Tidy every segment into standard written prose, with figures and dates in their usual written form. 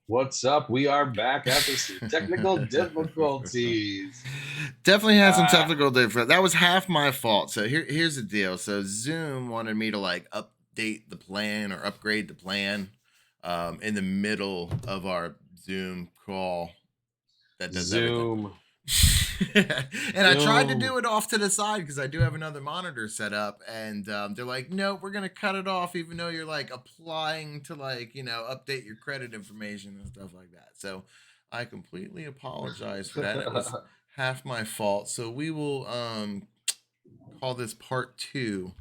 What's up? We are back after some technical difficulties. Definitely had some Uh, technical difficulty. That was half my fault. So here's the deal. So Zoom wanted me to like update the plan or upgrade the plan in the middle of our Zoom call that does everything. Zoom. And I tried to Zoom. do it off to the side because I do have another monitor set up, and they're like, "No, we're gonna cut it off, even though you're like applying to like update your credit information and stuff like that." So I completely apologize for that. And it was half my fault. So we will call this part two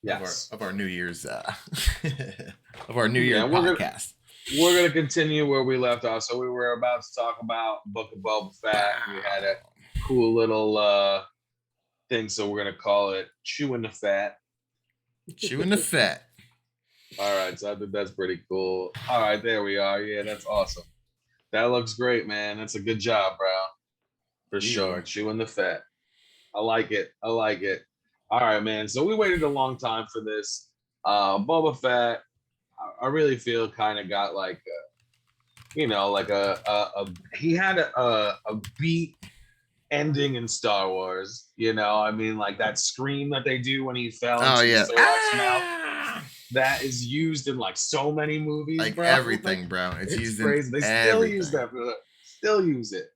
of our Yes. of our New Year's of our New Year Yeah, podcast. we're gonna continue where we left off. So we were about to talk about Book of Boba Fett. We had a Wow. cool little thing, so we're gonna call it Chewing the Fat. Chewing the fat. All right, so I think that's pretty cool. All right, there we are. Yeah, that's awesome. That looks great, man. That's a good job, bro. For Yeah. sure. Chewing the fat. I like it. I like it. All right, man. So we waited a long time for this. Boba Fett, I really feel kind of got like, like he had a beat ending in Star Wars. I mean, like that scream that they do when he fell Oh into the yeah. Sarlacc mouth. That is used in like so many movies, Like bro. Like everything, bro. It's it's used in crazy. They still use everything. that. Still use it.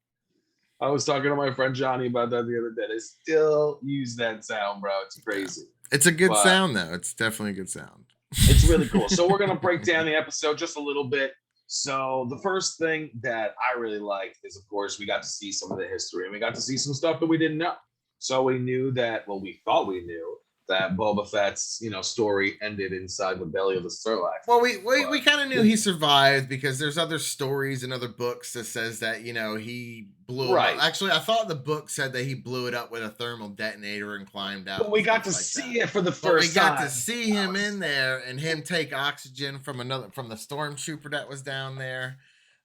I was talking to my friend Johnny about that the other day. They still use that sound, bro. It's Yeah. crazy. It's a good But sound though. It's definitely a good sound. it's really cool. So we're gonna break down the episode just a little bit. So the first thing that I really liked is, of course, we got to see some of the history and we got to see some stuff that we didn't know. So we knew that, well, we thought we knew that Boba Fett's, story ended inside the belly of the Sarlacc. Well, we But kind of knew he survived because there's other stories and other books that says that he blew him up. right. Actually, I thought the book said that he blew it up with a thermal detonator and climbed out. But And we got stuff to like see that. it for the But we first got to time. see him in there and him take oxygen from the stormtrooper that was down there.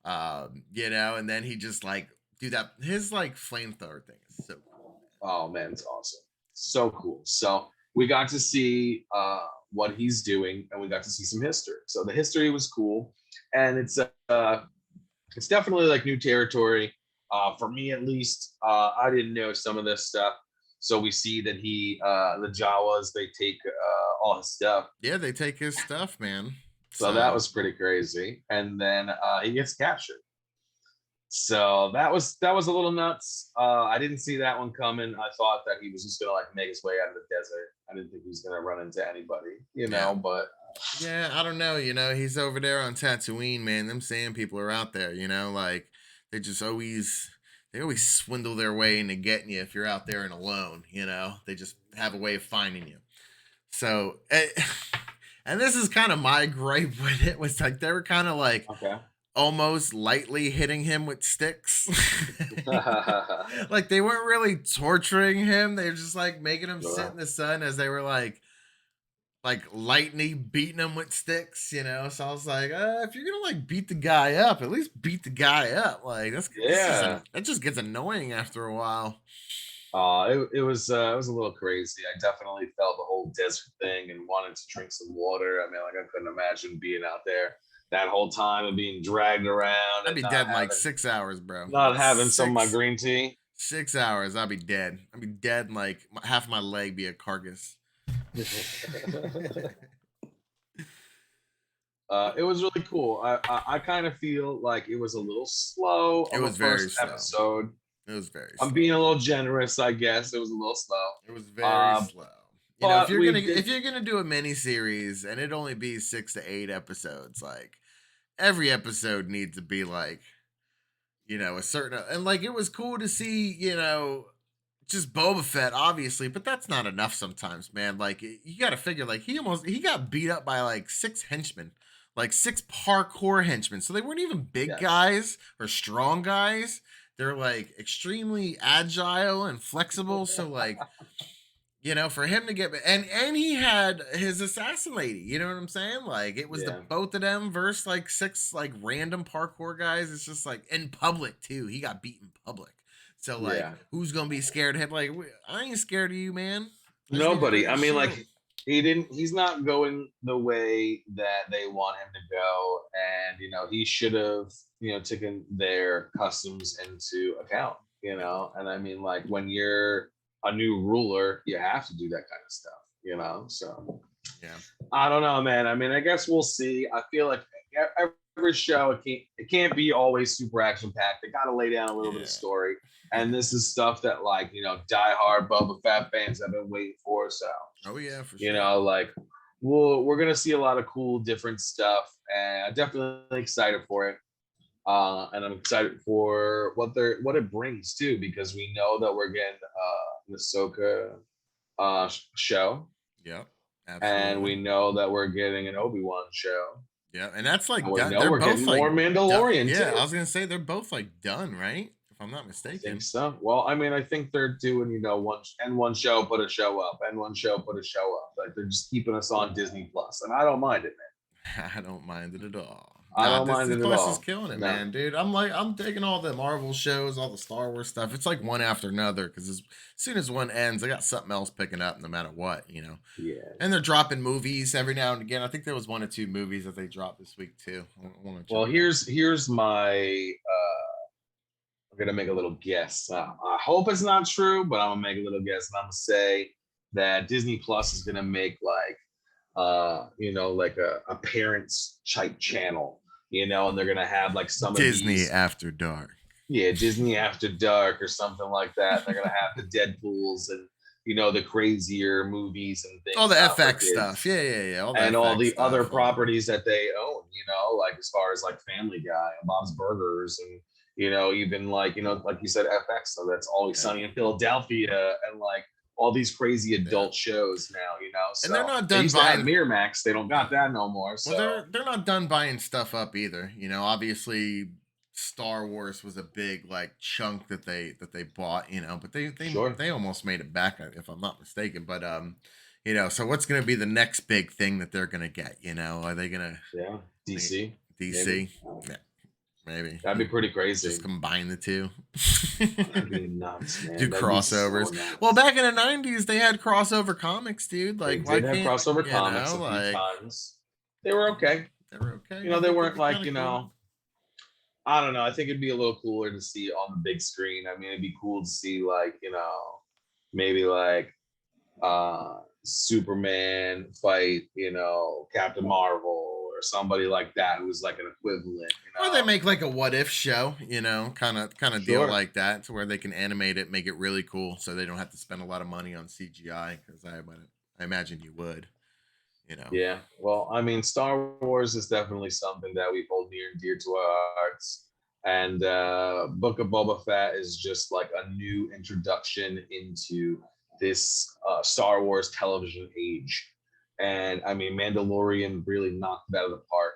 And then he just like do that. His like flamethrower thing is so cool. Oh man, it's awesome. So cool. So we got to see what he's doing, and we got to see some history. So the history was cool, and it's definitely like new territory for me at least. I didn't know some of this stuff, so we see that the Jawas they take all his stuff. Yeah, they take his stuff, man. So that was pretty crazy, and then he gets captured. So that was a little nuts. I didn't see that one coming. I thought that he was just gonna like make his way out of the desert. I didn't think he was gonna run into anybody, Yeah. But Yeah, I don't know. He's over there on Tatooine, man. Them sand people are out there. Like they just always swindle their way into getting you if you're out there and alone. They just have a way of finding you. So, and this is kind of my gripe with it. Was like they were kind of like okay. almost lightly hitting him with sticks. Like they weren't really torturing him. They were just like making him sit in the sun as they were like lightly beating him with sticks. So I was like, if you're gonna like beat the guy up, at least beat the guy up. Like that just gets annoying after a while. It was a little crazy. I definitely felt the whole desert thing and wanted to drink some water. I mean, like I couldn't imagine being out there that whole time and being dragged around. I'd be dead in like 6 hours, bro. Not having some of my green tea. 6 hours, I'd be dead. I'd be dead and like half my leg be a carcass. It was really cool. I kind of feel like it was a little slow. It was very slow. Episode. It was very slow. I'm being a little generous, I guess. It was a little slow. It was very slow. If you're gonna do a mini series and it only be 6 to 8 episodes, like every episode needs to be like, a certain, and like it was cool to see, just Boba Fett, obviously, but that's not enough sometimes, man. Like you got to figure, like he got beat up by like 6 henchmen, like 6 parkour henchmen. So they weren't even big guys or strong guys. They're like extremely agile and flexible. So like, for him to get, and he had his assassin lady. You know what I'm saying? Like it was the both of them versus like 6 like random parkour guys. It's just like in public too. He got beat in public. So like, who's gonna be scared of him? Like, I ain't scared of you, man. Nobody. I mean, like he's not going the way that they want him to go, and he should have taken their customs into account, and I mean, like, when you're a new ruler, you have to do that kind of stuff, so yeah, I don't know, man. I mean, I guess we'll see. I feel like every show, it can't be always super action packed. They got to lay down a little bit of story, and this is stuff that, like, diehard Boba Fett fans have been waiting for. So, oh yeah, for sure. like, we're gonna see a lot of cool, different stuff, and I'm definitely excited for it. And I'm excited for what it brings too, because we know that we're getting an Ahsoka show. Yep, absolutely. And we know that we're getting an Obi-Wan show. Yeah, and that's like we done. know They're we're both getting like more Mandalorian yeah, too. I was gonna say they're both like done, right? If I'm not I mistaken. think so. Well, I mean, I think they're doing, one show, put a show up, and one show, put a show up. Like, they're just keeping us on Disney Plus, and I don't mind it, man. I don't mind it at all. I don't mind Disney it at Plus all. is killing it, man, dude. I'm taking all the Marvel shows, all the Star Wars stuff. It's like one after another, because as soon as one ends, I got something else picking up, no matter what, Yeah. And they're dropping movies every now and again. I think there was 1 or 2 movies that they dropped this week too. Well, here's my. I'm gonna make a little guess. I hope it's not true, but I'm gonna make a little guess, and I'm gonna say that Disney Plus is gonna make like like a parents type channel, and they're gonna have like some Disney of these, After Dark. Yeah, Disney After Dark or something like that. They're gonna have the Deadpools and the crazier movies and things. All the FX stuff, yeah. All the other properties that they own, like as far as like Family Guy and Bob's Burgers, and even like like you said, FX. So that's Always Sunny in Philadelphia, and like all these crazy adult shows now, So, and they're not done buying Miramax. They don't got that no more. So well, they're not done buying stuff up either. Obviously Star Wars was a big like chunk that they bought, but they almost made it back, if I'm not mistaken. But so what's gonna be the next big thing that they're gonna get? Are they gonna DC? DC? Yeah. Maybe that'd be pretty crazy. Just combine the two. That'd be nuts, man. Do crossovers. So well, back in the 90s, they had crossover comics, dude. Like, they did have crossover comics a few times. They were okay. They were okay. They weren't like cool. I don't know. I think it'd be a little cooler to see on the big screen. I mean, it'd be cool to see like maybe like Superman fight Captain Marvel, or somebody like that who's like an equivalent. Or they make like a what if show, kind of deal like that, to where they can animate it, make it really cool, so they don't have to spend a lot of money on CGI. Because I imagine you would, Yeah. Well, I mean, Star Wars is definitely something that we hold near and dear to our hearts, and Book of Boba Fett is just like a new introduction into this Star Wars television age. And I mean, Mandalorian really knocked it out of the park.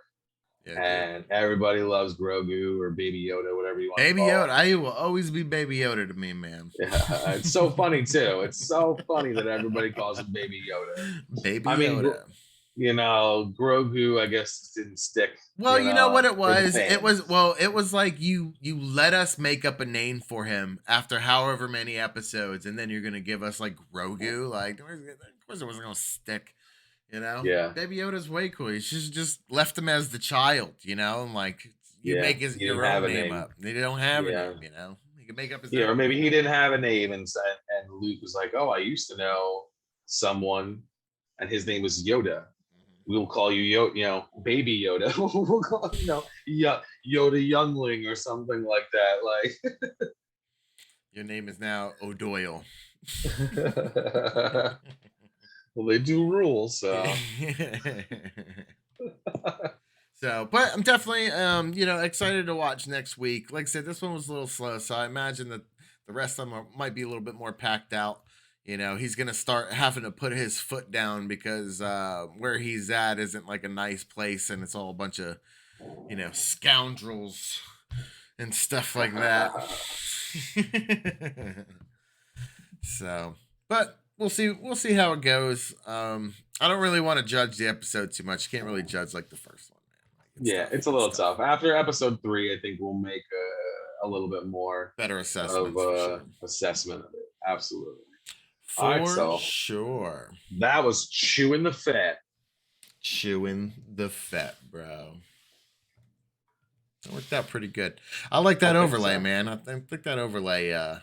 Yeah, and everybody loves Grogu or Baby Yoda, whatever you want. Baby Yoda, I will always be Baby Yoda to me, man. Yeah, it's so funny too. It's so funny that everybody calls him Baby Yoda. Baby Yoda. Grogu, I guess, didn't stick. Well, you know what it was? It was like you let us make up a name for him after however many episodes, and then you're gonna give us like Grogu. Like, of course, it wasn't gonna stick. Yeah. Baby Yoda's way cool. You should just left him as the child, and like make your own name up. They don't have a name, He can make up his or maybe he didn't have a name, and Luke was like, "Oh, I used to know someone, and his name was Yoda. We'll call you Baby Yoda. We'll call Yoda Youngling or something like that." Like, your name is now O'Doyle. Well, they do rule, so. But I'm definitely, excited to watch next week. Like I said, this one was a little slow, so I imagine that the rest of them might be a little bit more packed out. He's going to start having to put his foot down, because where he's at isn't like a nice place, and it's all a bunch of, scoundrels and stuff like that. So, but we'll see how it goes. I don't really want to judge the episode too much. You can't really judge like the first one, man. Like, it's a little tough. After episode 3, I think we'll make a little bit more better assessment of assessment of it. Absolutely. All right, For so sure. that was chewing the fat. Chewing the Fett, bro. That worked out pretty good. I like that overlay, so, man. I think that overlay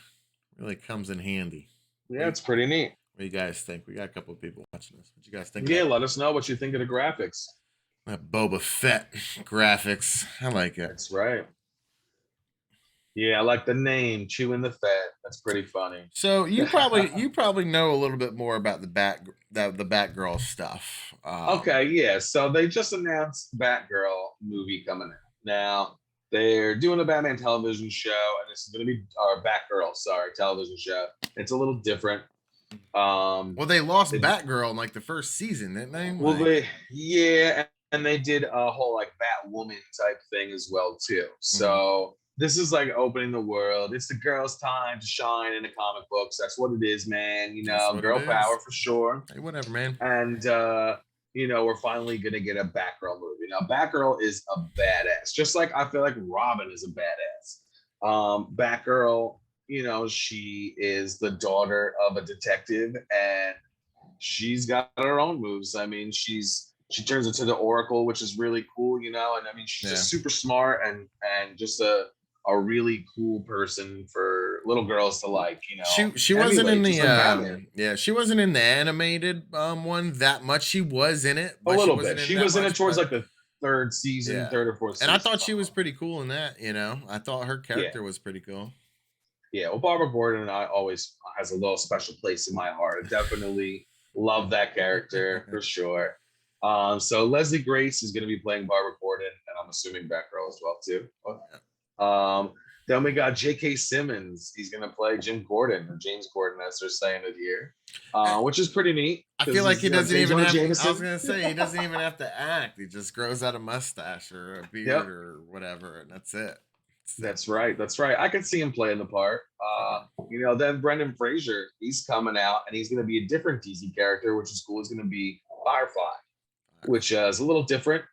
really comes in handy. Yeah, it's pretty neat. What do you guys think? We got a couple of people watching this. What you guys think? Yeah, let us know what you think of the graphics. That Boba Fett graphics. I like it. That's right. Yeah, I like the name, Chewing the Fat. That's pretty funny. So you probably know a little bit more about the Batgirl stuff. Okay, yeah. So they just announced Batgirl movie coming out. Now they're doing a Batman television show, and this is going to be Batgirl. Sorry, television show. It's a little different. Well, they lost Batgirl in like the first season, didn't they? Well, and they did a whole like Batwoman type thing as well too. So this is like opening the world. It's the girl's time to shine in the comic books. That's what it is, man. You know, girl power for sure. Hey, whatever, man. And you know, we're finally gonna get a Batgirl movie. Now, Batgirl is a badass, just like I feel like Robin is a badass. Batgirl, you know, she is the daughter of a detective, and she's got her own moves. I mean, she turns into the Oracle, which is really cool, you know. And I mean, she's just super smart and just a really cool person for little girls to like, you know. She wasn't in the she wasn't in the animated one that much. She was in it, but a little bit. She was in it towards like the third season, third or fourth season. And I thought she was pretty cool in that, you know. I thought her character was pretty cool. Yeah, well, Barbara Gordon always has a little special place in my heart. I definitely love that character for sure. So Leslie Grace is going to be playing Barbara Gordon, and I'm assuming Batgirl as well too. Then we got J.K. Simmons. He's going to play Jim Gordon, or James Gordon, as they're saying it here, which is pretty neat. I feel like he doesn't even have. I was going to say he doesn't even have to act. He just grows out a mustache or a beard or whatever, and that's it. That's right. That's right. I could see him playing the part. You know, then Brendan Fraser, he's coming out, and he's going to be a different DC character, which is cool. He's going to be Firefly, which is a little different.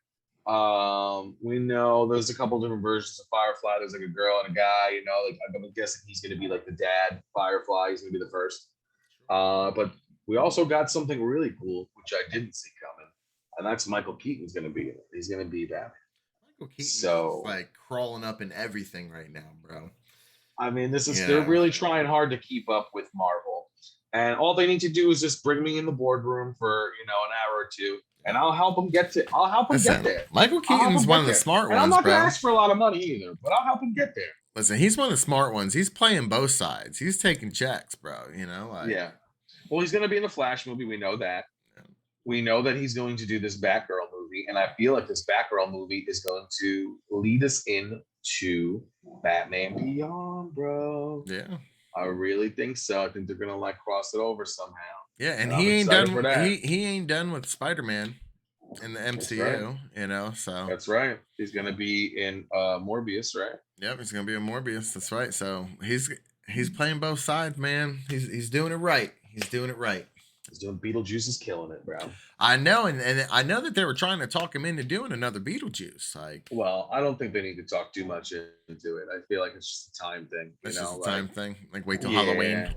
We know there's a couple different versions of Firefly. There's like a girl and a guy, you know, like I'm guessing he's going to be like the dad Firefly. He's going to be the first. But we also got something really cool, which I didn't see coming. And that's Michael Keaton's going to be in it. He's going to be Batman. Michael Keaton's like crawling up in everything right now, bro. I mean, they're really trying hard to keep up with Marvel. And all they need to do is just bring me in the boardroom for, you know, an hour or two. And I'll help him get there. Michael Keaton's one of the smart ones, I'm not bro. Gonna ask for a lot of money either, but I'll help him get there. Listen, he's one of the smart ones. He's playing both sides. He's taking checks, bro. You know, Well, he's going to be in the Flash movie. We know that. Yeah. We know that he's going to do this Batgirl movie, and I feel like this Batgirl movie is going to lead us into Batman Beyond, bro. Yeah, I really think so. I think they're going to like cross it over somehow. Yeah, and he ain't done. He ain't done with Spider-Man in the MCU, you know. So that's right. He's gonna be in Morbius, right? Yep, he's gonna be in Morbius. That's right. So he's playing both sides, man. He's doing it right. He's doing it right. He's doing Beetlejuice is killing it, bro. I know, and I know that they were trying to talk him into doing another Beetlejuice. Like, well, I don't think they need to talk too much into it. I feel like it's just a time thing. It's just a time thing. Like, wait till Halloween.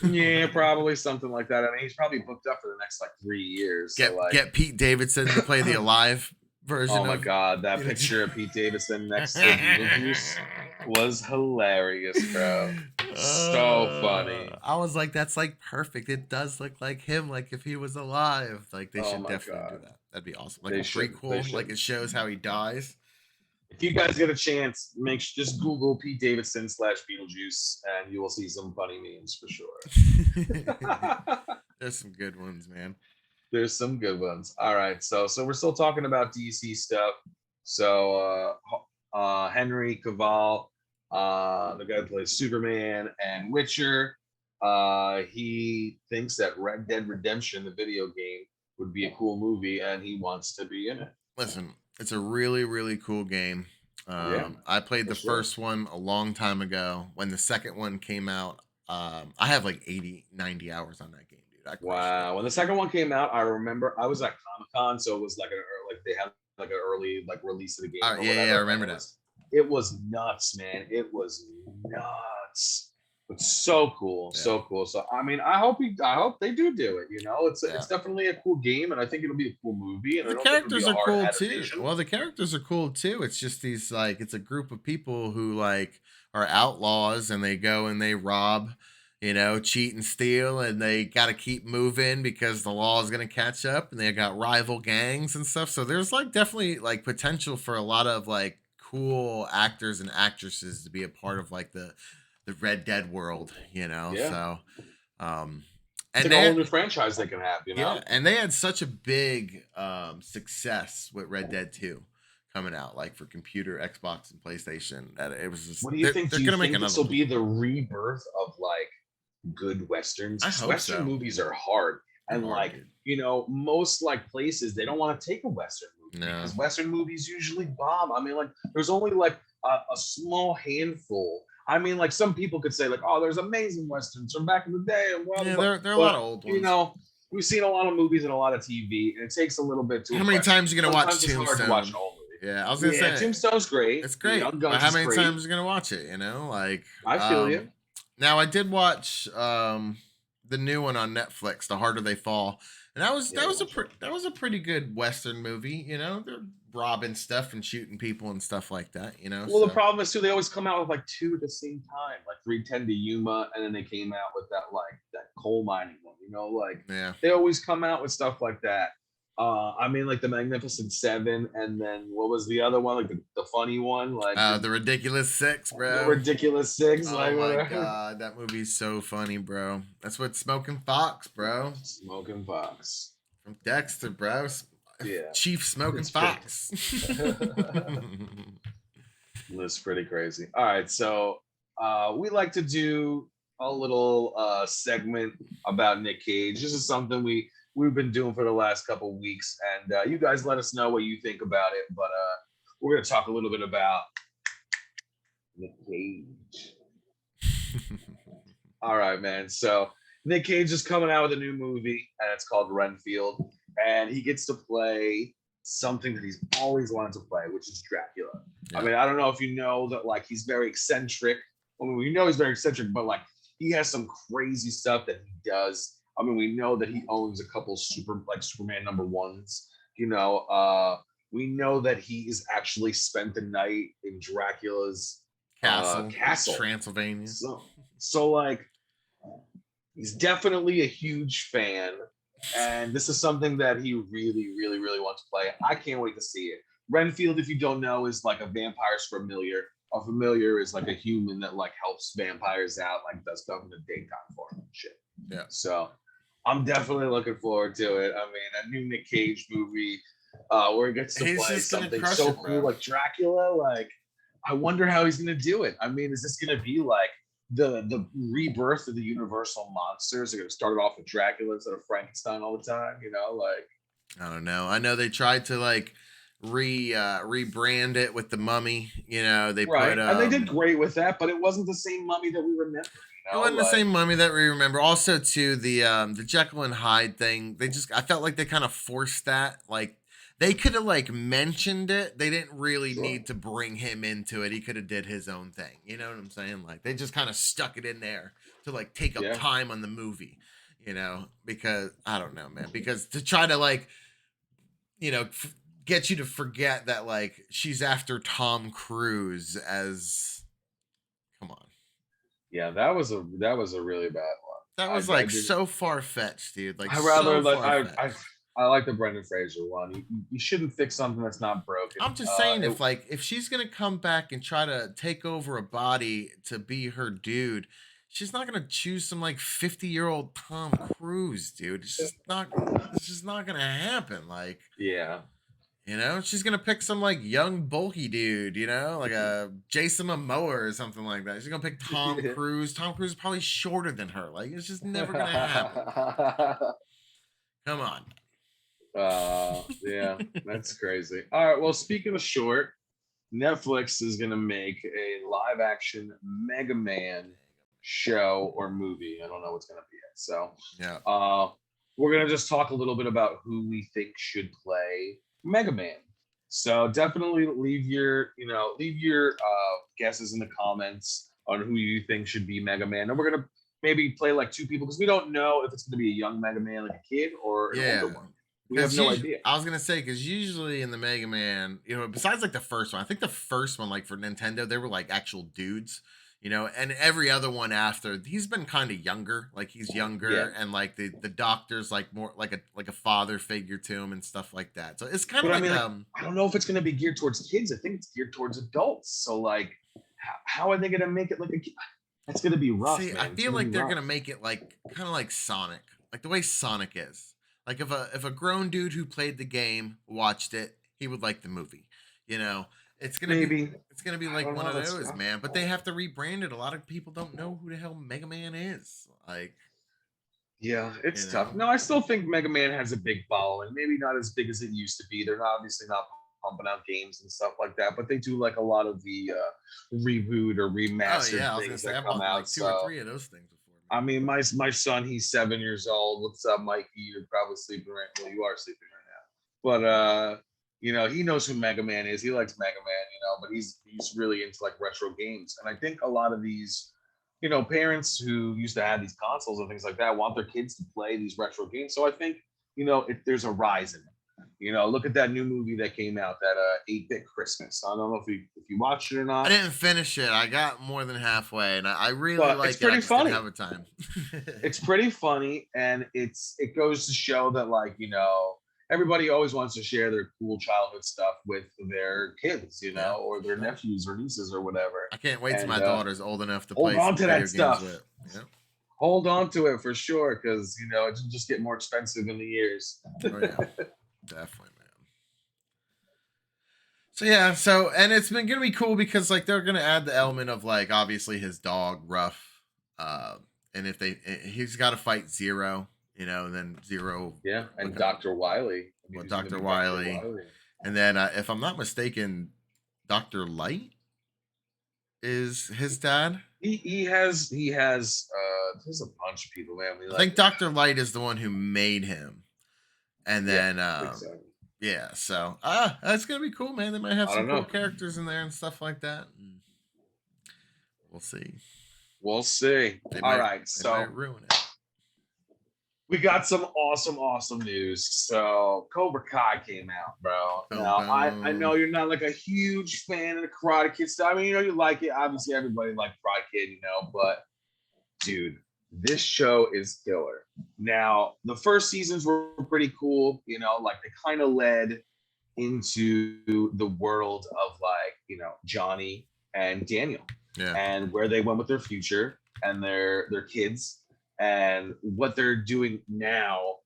Yeah, probably something like that. I mean, he's probably booked up for the next like 3 years. Get Pete Davidson to play the Alive version. Oh my God, that picture of Pete Davidson next to Beetlejuice was hilarious, bro. So funny. I was like, that's like perfect. It does look like him, like if he was alive. Like they should definitely do that. That'd be awesome. Like a prequel, like it shows how he dies. If you guys get a chance, just Google Pete Davidson / Beetlejuice, and you will see some funny memes for sure. There's some good ones, man. There's some good ones. All right, so we're still talking about DC stuff. So Henry Cavill, the guy who plays Superman and Witcher, he thinks that Red Dead Redemption, the video game, would be a cool movie, and he wants to be in it. Listen, it's a really, really cool game. I played the first one a long time ago. When the second one came out, I have like 80, 90 hours on that game, dude. Wow. When the second one came out, I remember I was at Comic-Con, so it was like they had like an early like release of the game. Yeah, I remember that. It was nuts, man. It was nuts. It's so cool, Yeah. so cool. So I mean, I hope they do it. You know, it's Yeah. it's definitely a cool game, and I think it'll be a cool movie, and I The don't think it'll be characters a are hard cool too. adaptation. Well, the characters are cool too. It's just these like it's a group of people who like are outlaws and they go and they rob, cheat and steal, and they got to keep moving because the law is going to catch up, and they got rival gangs and stuff. So there's like definitely like potential for a lot of like cool actors and actresses to be a part of like the Red Dead world, Yeah, So um it's and like a whole they new franchise they can have. You yeah, know, and they had such a big success with Red Dead 2 coming out, like for computer, Xbox, and PlayStation. That it was just what do you think? they're Do you gonna make think this another will one. be the rebirth of like good westerns? I 'Cause hope Western so. movies are hard, They're and hard, like dude. most like places they don't want to take a Western movie No. because Western movies usually bomb. I mean, like there's only like a small handful. I mean, like some people could say like, oh, there's amazing westerns from back in the day, and blah blah Yeah, blah. there are a lot of But old ones. we've seen a lot of movies and a lot of TV, and it takes a little bit to How many impress times people. are you gonna watch Sometimes it's hard to watch Tombstone? an old movie. Yeah, I was gonna Yeah, say Tombstone's great. it's great, Young but Guns how is many great. times are you gonna watch it? Like I feel you. now I did watch the new one on Netflix, The Harder They Fall. And that was Yeah, that was a pretty good Western movie, They're robbing stuff and shooting people and stuff like that, Well, the So problem is too, they always come out with like two at the same time, like 310 to Yuma, and then they came out with that coal mining one. Like yeah. they always come out with stuff like that. I mean, like the Magnificent Seven, and then what was the other one? Like the funny one, like The Ridiculous Six, the bro. Ridiculous Six. Oh Like my whatever. god, that movie's so funny, bro. That's what Smoking Fox, bro. Smoking Fox. From Dexter, bro. Yeah, Chief Smoking it's Fox. That's pretty crazy. All right, so we like to do a little segment about Nick Cage. This is something we've been doing for the last couple weeks, and you guys let us know what you think about it. But we're gonna talk a little bit about Nick Cage. All right, man. So Nick Cage is coming out with a new movie, and it's called Renfield, and he gets to play something that he's always wanted to play, which is Dracula. Yeah. I mean, I don't know if you know that, like, he's very eccentric. I mean, we know he's very eccentric, but like, he has some crazy stuff that he does. I mean, we know that he owns a couple Superman #1s. We know that he is actually spent the night in Dracula's castle, Transylvania. So like, he's definitely a huge fan, and this is something that he really, really, really wants to play. I can't wait to see it. Renfield, if you don't know, is like a vampire's familiar. A familiar is like a human that like helps vampires out, like does stuff in the daytime for them and shit. Yeah. So I'm definitely looking forward to it. I mean, a new Nick Cage movie where he gets to play something so cool like Dracula. Like, I wonder how he's gonna do it. I mean, is this gonna be like the rebirth of the Universal monsters? They're gonna start off with Dracula instead of Frankenstein all the time, like I don't know. I know they tried to like rebrand it with the Mummy. They put and they did great with that, but it wasn't the same Mummy that we remember. It wasn't the same Mummy that we remember. Also, too, the Jekyll and Hyde thing. I felt like they kind of forced that. Like they could have like mentioned it. They didn't really need to bring him into it. He could have did his own thing. You know what I'm saying? Like they just kind of stuck it in there to like take up time on the movie. Because I don't know, man. Because to try to like, get you to forget that like she's after Tom Cruise as, come on. Yeah, that was a really bad one. That was so far fetched, dude. Like I like the Brendan Fraser one. You shouldn't fix something that's not broken. I'm just saying, if she's gonna come back and try to take over a body to be her dude, she's not gonna choose some like 50-year-old Tom Cruise, dude. It's just not gonna happen. Like, yeah. She's gonna pick some like young bulky dude, like a Jason Momoa or something like that. She's gonna pick Tom Cruise. Tom Cruise is probably shorter than her. Like, it's just never gonna happen. Come on. Yeah, that's crazy. All right, well, speaking of short, Netflix is gonna make a live action Mega Man show or movie. I don't know what's gonna be it. So yeah. We're gonna just talk a little bit about who we think should play Mega Man. So definitely leave your guesses in the comments. on who you think should be Mega Man. And we're gonna maybe play like 2 people because we don't know if it's gonna be a young Mega Man, like a kid, or an older one. We have no idea. I was gonna say, because usually in the Mega Man, besides like the first one, I think the first one, like for Nintendo, they were like actual dudes, and every other one after, he's been kind of younger, like he's younger, and like the doctor's like more like a father figure to him and stuff like that. So it's kind of like, I don't know if it's gonna be geared towards kids. I think it's geared towards adults. So like, how are they gonna make it like a kid? That's gonna be rough. See, man. I feel like they're gonna make it like kind of like Sonic, like the way Sonic is. Like if a grown dude who played the game watched it, he would like the movie. It's gonna be like one of those, man. But they have to rebrand it. A lot of people don't know who the hell Mega Man is. Like, yeah, it's tough. No, I still think Mega Man has a big following. Maybe not as big as it used to be. They're obviously not pumping out games and stuff like that, but they do like a lot of the reboot or remastered things that come out. Like 2 or 3 of those things. I mean, my son, he's 7 years old. What's up, Mikey? You're probably sleeping right now. Well, you are sleeping right now. But he knows who Mega Man is. He likes Mega Man, but he's really into like retro games. And I think a lot of these, parents who used to have these consoles and things like that want their kids to play these retro games. So I think, there's a rise in it. Look at that new movie that came out, that 8-Bit Christmas. I don't know if you watched it or not. I didn't finish it. I got more than halfway, and I really like it. It's pretty funny. Didn't have a time. It's pretty funny, and it goes to show that, like, everybody always wants to share their cool childhood stuff with their kids, or their nephews or nieces or whatever. I can't wait till my daughter's old enough to play on to that stuff. With. Yep. Hold on to it for sure, because it'll just get more expensive in the years. Oh, yeah. Definitely, man. So and it's been gonna be cool because like they're gonna add the element of like obviously his dog Ruff, and if he's got to fight Zero, and then Zero, and Dr. Wily. Dr. Wily, and then if I'm not mistaken, Dr. Light is his dad. He has there's a bunch of people, man. I think Dr. Light is the one who made him. And then, so that's gonna be cool, man. They might have some cool characters in there and stuff like that. We'll see. All right, so might ruin it. We got some awesome news. So Cobra Kai came out, bro. Now I know you're not like a huge fan of the Karate Kid stuff. I mean, you like it. Obviously, everybody likes Karate Kid, but dude, this show is killer. Now, the first seasons were pretty cool, like they kind of led into the world of like, Johnny and Daniel, and where they went with their future and their kids and what they're doing now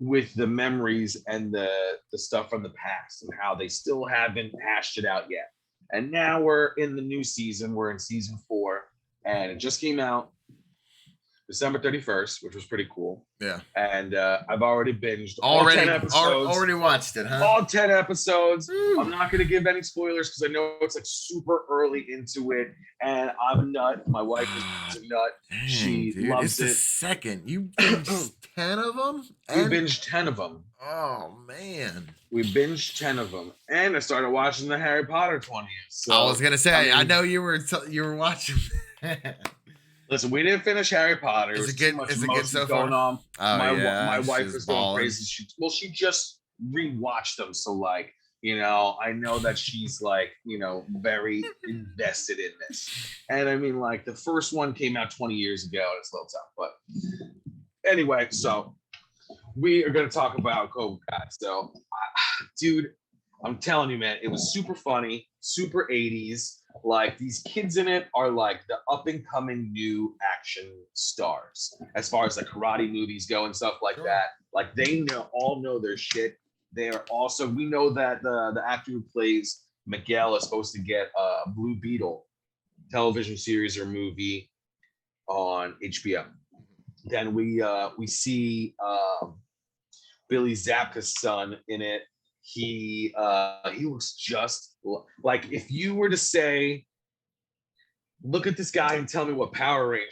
with the memories and the stuff from the past and how they still haven't hashed it out yet. And now we're in the new season. We're in season 4, and it just came out December 31st, which was pretty cool. Yeah. And I've already binged all 10 episodes. Already watched it, huh? All 10 episodes. Ooh. I'm not going to give any spoilers because I know it's like super early into it. And I'm a nut. My wife is a nut. Dang, she dude, loves it. It's the second. You binged 10 of them? We binged 10 of them. Oh, man. We binged 10 of them. And I started watching the Harry Potter 20th. So, I was going to say, I know you were watching. Listen, we didn't finish Harry Potter. Is it good so going far? On. My wife is going balling. crazy. She just rewatched them. So like, I know that she's like, very invested in this. And I mean, like the first one came out 20 years ago. It's a little tough, but anyway, so we are going to talk about Cobra Kai. So, dude, I'm telling you, man, it was super funny, super 80s. Like these kids in it are like the up and coming new action stars as far as like karate movies go and stuff like that. Like they all know their shit. They are also, we know that the actor who plays Miguel is supposed to get a Blue Beetle television series or movie on HBO. Then we see Billy Zabka's son in it. He looks just like, if you were to say, look at this guy and tell me what Power Ranger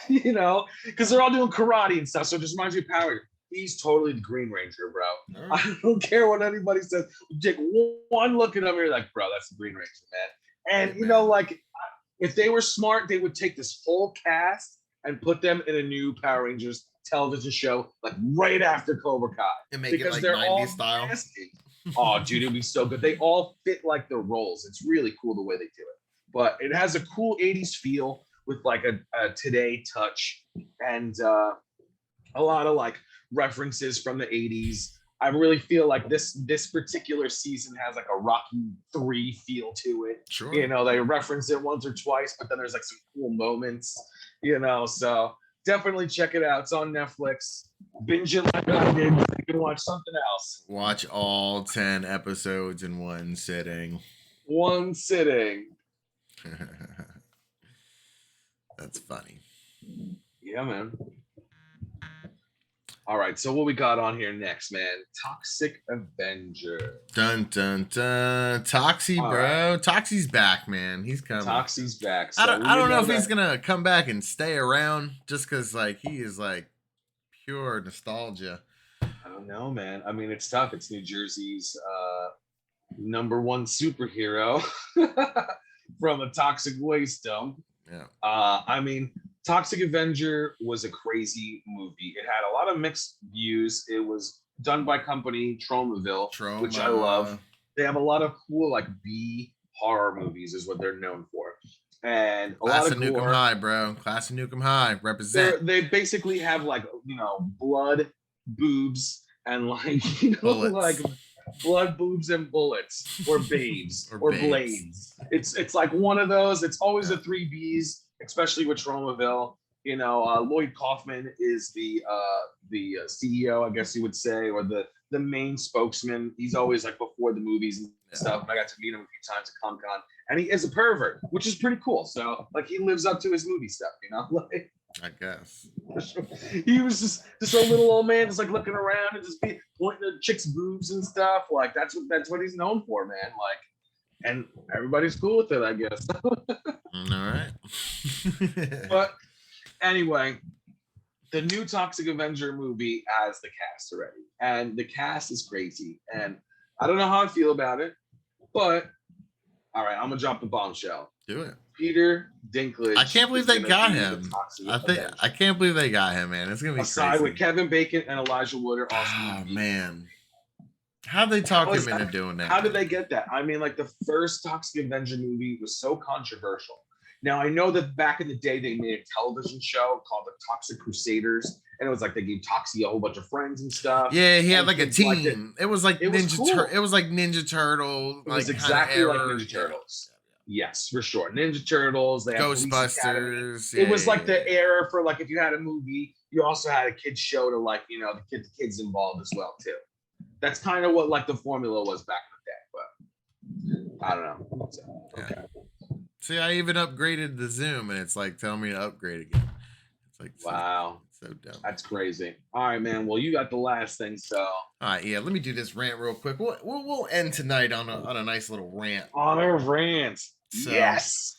he is, because they're all doing karate and stuff. So it just reminds me of Power Ranger. He's totally the Green Ranger, bro. Right. I don't care what anybody says. You take one look at him, and you're like, bro, that's the Green Ranger, man. And like if they were smart, they would take this whole cast and put them in a new Power Rangers television show, like right after Cobra Kai, And make because it like they're 90s all style. nasty. Oh, dude, it'd be so good. They all fit like the roles. It's really cool the way they do it. But it has a cool 80s feel with like a today touch and a lot of like references from the 80s. I really feel like this particular season has like a Rocky 3 feel to it. Sure. You know, they reference it once or twice, but then there's like some cool moments, you know, so definitely check it out. It's on Netflix. Binge it like I did. You can watch something else. Watch all 10 episodes in one sitting. One sitting. That's funny. Yeah, man. All right, so what we got on here next, man? Toxic Avenger. Dun dun dun. Toxie, bro. Right. Toxie's back, man. He's coming. Toxie's back. So I don't know if he's gonna come back and stay around just because like he is like pure nostalgia. I don't know, man. I mean, it's tough. It's New Jersey's #1 superhero from a toxic waste dump. Yeah. I mean, Toxic Avenger was a crazy movie. It had a lot of mixed views. It was done by company Tromaville, which I love. They have a lot of cool like B horror movies is what they're known for. And a lot of Nukem gore. High, bro. Class of Nukem High. Represent. They basically have like, you know, blood, boobs, and like, you know, bullets. Like blood, boobs, and bullets, or babes, or blades. It's like one of those. It's always the 3 Bs, especially with Tromaville. You know, Lloyd Kaufman is the CEO, I guess you would say, or the main spokesman. He's always like before the movies and stuff. I got to meet him a few times at Comic-Con, and he is a pervert, which is pretty cool. So like he lives up to his movie stuff, you know, like. I guess he was just a little old man, just like looking around and just pointing at chicks' boobs and stuff. Like that's what he's known for, man. Like, and everybody's cool with it, I guess. All right. But anyway, the new Toxic Avenger movie has the cast already, and the cast is crazy. And I don't know how I feel about it, but all right, I'm gonna drop the bombshell. Do it. Peter Dinklage. I can't believe they got him. I can't believe they got him, man. It's gonna be aside crazy. With Kevin Bacon and Elijah Wood are also. Oh man, how'd they talk him into doing that? How did they get that? I mean, like the first Toxic Avenger movie was so controversial. Now I know that back in the day they made a television show called The Toxic Crusaders, and it was like they gave Toxie a whole bunch of friends and stuff. Yeah, he had like a team. It was like Ninja. Cool. It was like Ninja Turtle. It was like exactly like Ninja Turtles. Yes, for sure. Ninja Turtles. They had Ghostbusters. It was like the era for like if you had a movie, you also had a kids show to like, you know, the kids involved as well too. That's kind of what like the formula was back in the day, but I don't know. So, okay. See, I even upgraded the Zoom, and it's like telling me to upgrade again. It's like wow, so dumb. That's crazy. All right, man. Well, you got the last thing, so. All right, yeah. Let me do this rant real quick. We'll end tonight on a nice little rant. On a rant. So, yes.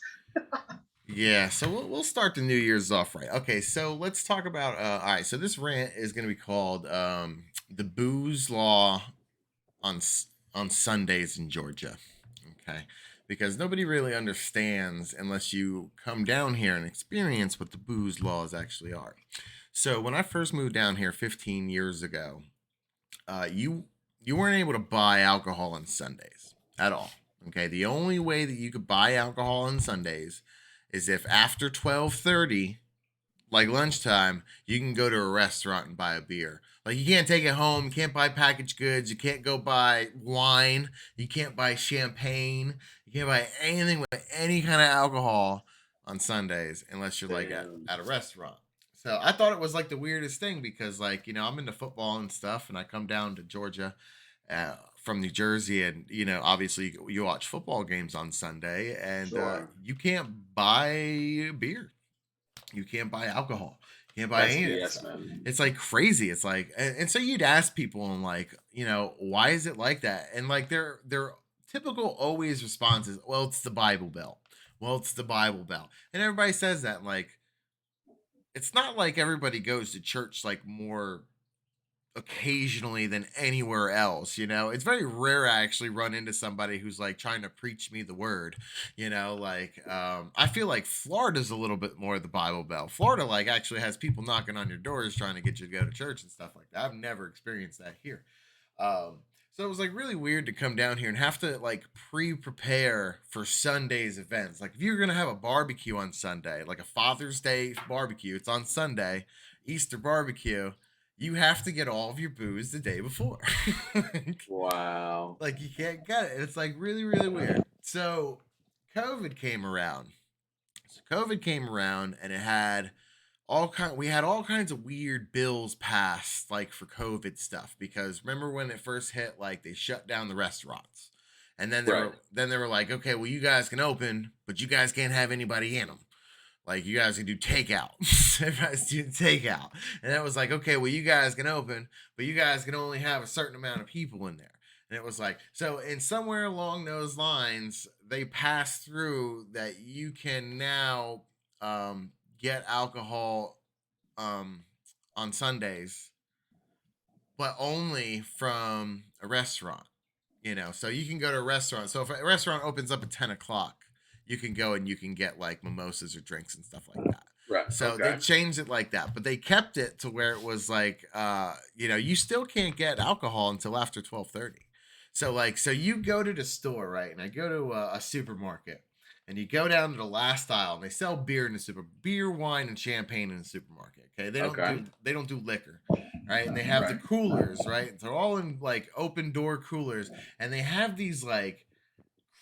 Yeah. So we'll start the New Year's off right. Okay. So let's talk about. All right. So this rant is going to be called "The Booze Law on Sundays in Georgia." Okay. Because nobody really understands unless you come down here and experience what the booze laws actually are. So when I first moved down here 15 years ago, you weren't able to buy alcohol on Sundays at all. Okay, the only way that you could buy alcohol on Sundays is if after 12:30, like lunchtime, you can go to a restaurant and buy a beer. Like you can't take it home, you can't buy packaged goods, you can't go buy wine, you can't buy champagne, you can't buy anything with any kind of alcohol on Sundays unless you're like at a restaurant. So I thought it was like the weirdest thing because like, you know, I'm into football and stuff and I come down to Georgia from New Jersey and, you know, obviously you watch football games on Sunday and you can't buy beer. You can't buy alcohol. You can't buy anything. Yes, man. It's like crazy. It's like, and so you'd ask people and like, you know, why is it like that? And like their typical always response is, well, it's the Bible Belt. Well, it's the Bible Belt. And everybody says that like, it's not like everybody goes to church like more occasionally than anywhere else. It's very rare I actually run into somebody who's like trying to preach me the word. I feel like Florida's a little bit more the Bible Belt. Florida like actually has people knocking on your doors trying to get you to go to church and stuff like that. I've never experienced that here. So it was like really weird to come down here and have to like pre-prepare for Sunday's events. Like if you're gonna have a barbecue on Sunday, like a Father's Day barbecue, it's on Sunday, Easter barbecue, you have to get all of your booze the day before. Wow. Like you can't get it. It's like really, really weird. So COVID came around. And it had we had all kinds of weird bills passed like for COVID stuff, because remember when it first hit, like they shut down the restaurants, and then they were like, okay, well you guys can open, but you guys can't have anybody in them. Like you guys can do takeout. Everybody's doing takeout, and it was like, okay, well you guys can open, but you guys can only have a certain amount of people in there. And it was like, so in somewhere along those lines, they passed through that you can now get alcohol on Sundays, but only from a restaurant. So you can go to a restaurant. So if a restaurant opens up at 10 o'clock, you can go and you can get like mimosas or drinks and stuff like that. Right. So they changed it like that, but they kept it to where it was like, you still can't get alcohol until after 12:30. So you go to the store, right? And I go to a supermarket, and you go down to the last aisle, and they sell beer in the beer, wine, and champagne in the supermarket. Okay, they don't do liquor, right? And they have the coolers, right? They're all in like open door coolers, and they have these like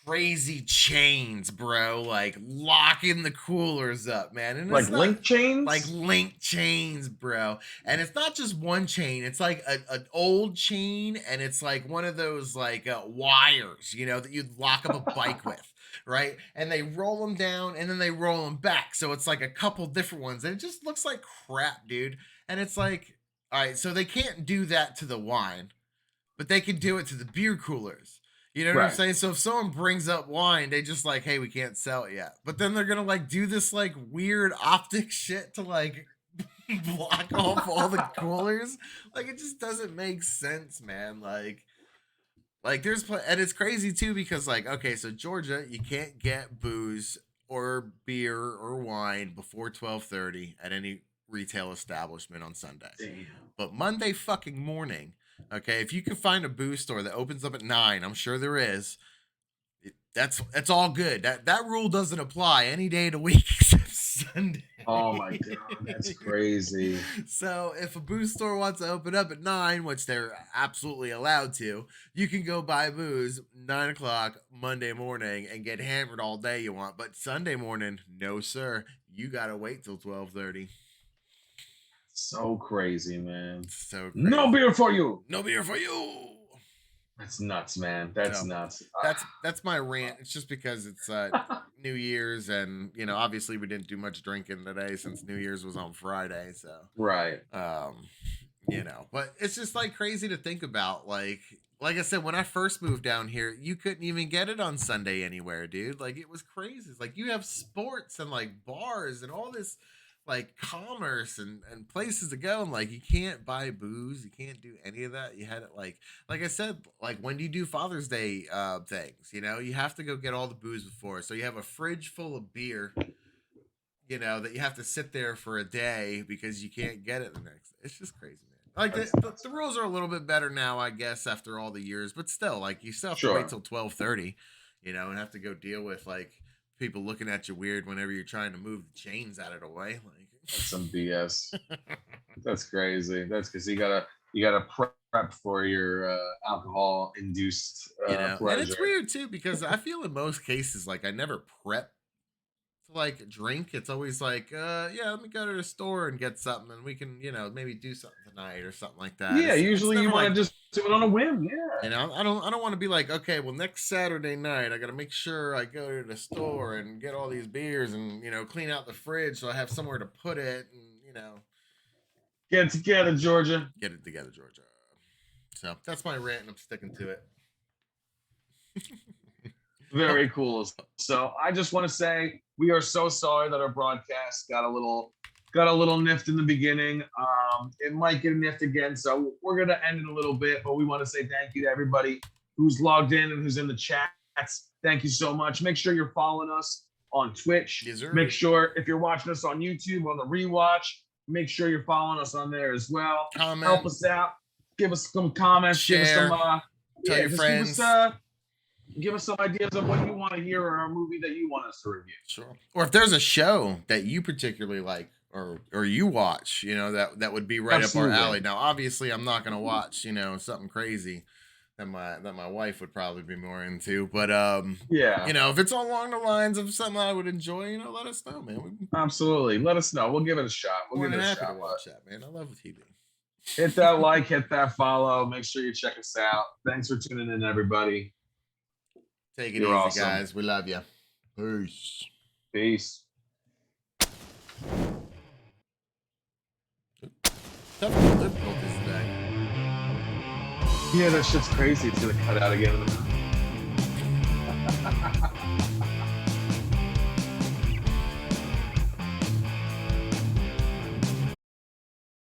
crazy chains, bro, like locking the coolers up, man. And like link chains, bro. And it's not just one chain; it's like an old chain, and it's like one of those like wires, that you'd lock up a bike with. Right, and they roll them down and then they roll them back, so it's like a couple different ones, and it just looks like crap, dude. And it's like, all right, so they can't do that to the wine, but they can do it to the beer coolers. You know what I'm saying? So if someone brings up wine, they just like, hey, we can't sell it yet. But then they're gonna like do this like weird optic shit to like block off all the coolers. Like it just doesn't make sense, man. Like there's and it's crazy too, because like, okay, so Georgia, you can't get booze or beer or wine before 12:30 at any retail establishment on Sunday. Damn. But Monday fucking morning, okay, if you can find a booze store that opens up at 9, I'm sure there is. That's all good. That rule doesn't apply any day of the week except Sunday. Oh my god, that's crazy. So if a booze store wants to open up at 9, which they're absolutely allowed to, you can go buy booze 9 o'clock Monday morning and get hammered all day you want. But Sunday morning, no sir, you gotta wait till 12:30. So crazy, man. So crazy. No beer for you. No beer for you. That's nuts, man. That's nuts. That's my rant. It's just because it's New Year's, and obviously we didn't do much drinking today since New Year's was on Friday. So right. But it's just like crazy to think about. Like I said, when I first moved down here, you couldn't even get it on Sunday anywhere, dude. Like it was crazy. It's like you have sports and like bars and all this like commerce and places to go, and like you can't buy booze, you can't do any of that. You had it like I said, like when do you do Father's Day things? You have to go get all the booze before, so you have a fridge full of beer, that you have to sit there for a day because you can't get it the next. It's just crazy, man. Like the rules are a little bit better now, I guess, after all the years, but still, like you still have to wait till 12:30, and have to go deal with like people looking at you weird whenever you're trying to move the chains out of the way. Like that's some BS. That's crazy. That's because you gotta prep for your alcohol induced pleasure. And it's weird too, because I feel in most cases like I never prep to like drink. It's always like let me go to the store and get something, and we can maybe do something tonight or something like that. Yeah, usually you want to just do it on a whim. Yeah, I don't want to be like, okay, well next Saturday night I got to make sure I go to the store and get all these beers and clean out the fridge so I have somewhere to put it, and get it together, Georgia. Get it together, Georgia. So that's my rant, and I'm sticking to it. Very cool. So I just want to say we are so sorry that our broadcast got a little got a little nift in the beginning. It might get a nift again, so we're gonna end it a little bit, but we want to say thank you to everybody who's logged in and who's in the chats. Thank you so much. Make sure you're following us on Twitch. Yes, sir. Make sure if you're watching us on YouTube on the rewatch, make sure you're following us on there as well. Comment. Help us out. Give us some comments. Share. Give us some. Tell your friends. Give us some ideas of what you want to hear or a movie that you want us to review. Sure. Or if there's a show that you particularly like or you watch, you know, that would be right Absolutely. up our alley. Now, obviously, I'm not going to watch, you know, something crazy that my wife would probably be more into. But, yeah, you know, if it's along the lines of something I would enjoy, you know, let us know, man. Absolutely. Let us know. We'll give it a shot. We'll give it a shot. To watch that, man. I love TV. Hit that like, hit that follow. Make sure you check us out. Thanks for tuning in, everybody. Take it easy, awesome. Guys. We love you. Peace. Peace. Yeah, that shit's crazy. It's gonna cut out again.